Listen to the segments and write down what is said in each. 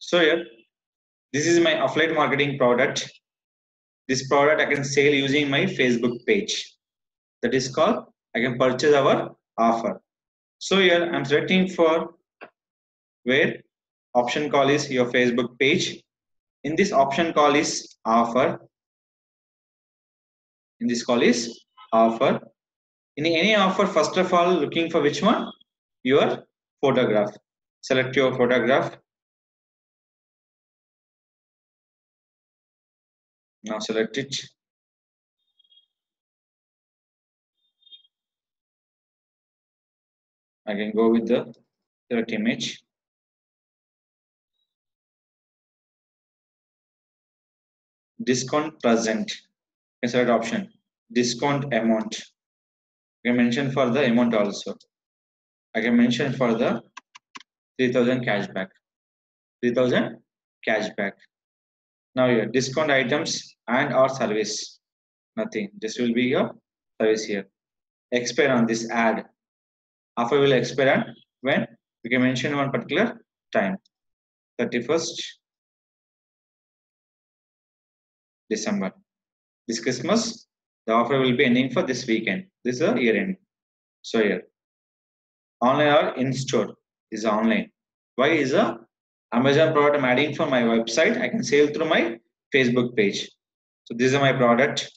So here, this is my affiliate marketing product. This product I can sell using my Facebook page. That is called I can purchase our offer. So here I'm selecting for where option call is your Facebook page. In this option call is offer. In this call is offer. In any offer, first of all, looking for which one? Your photograph. Select your photograph. Now select it. I can go with the select image. Discount present. You can select option. Discount amount. You can mention for the amount also. I can mention for the 3000 cashback. 3000 cashback. Now here discount items and or service. Nothing. This will be your service here. Expire on this ad. Offer will expire when we can mention one particular time. 31st December. This Christmas, the offer will be ending for this weekend. This is a year end. So here, online or in store is online. Why is a Amazon product I'm adding for my website? I can sell through my Facebook page. So this is my product.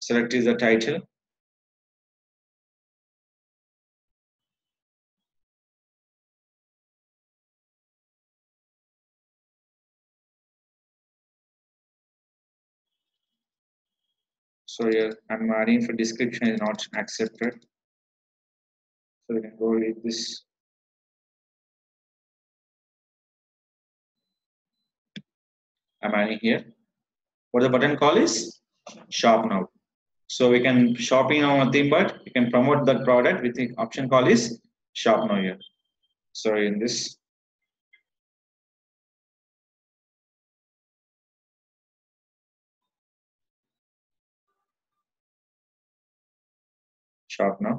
Select is the title. So here I'm adding for description is not accepted. So we can go with this. I'm adding here. What the button call is shop now. So we can shopping now nothing but we can promote that product with the option call is shop now here. So in this shop now,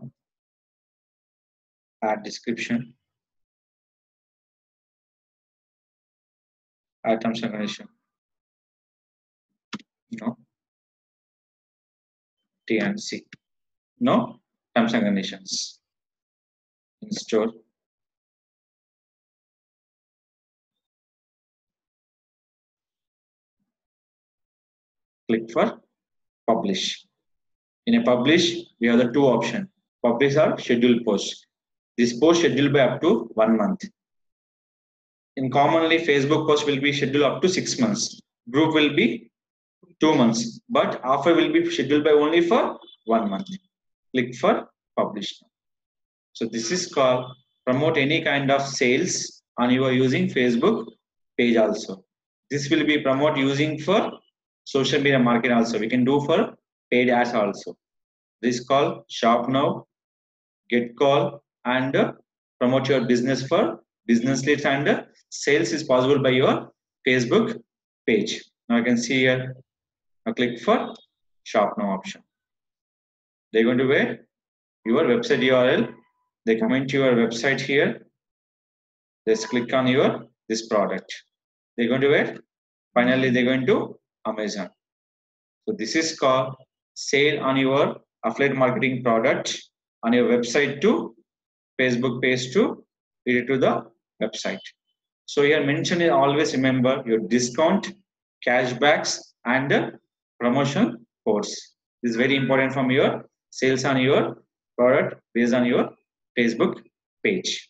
add description, add terms and condition. No. T and C. No terms and conditions. In store. Click for publish. In a publish, we have the two options. Publish or scheduled post. This post scheduled by up to 1 month. In commonly, Facebook post will be scheduled up to 6 months. Group will be 2 months, but offer will be scheduled by only for 1 month. Click for publish. So this is called promote any kind of sales on your using Facebook page also. This will be promote using for social media market also. We can do for paid ads also. This call shop now, get call and promote your business for business leads and sales is possible by your Facebook page. Now you can see here. Now click for shop now option. They're going to where your website URL. They come into your website here. Just click on your this product. They're going to where? Finally, they're going to Amazon. So this is called sale on your affiliate marketing product on your website to Facebook page to lead it to the website. So here mention is always remember your discount, cashbacks, and promotion codes. This is very important from your sales on your product based on your Facebook page.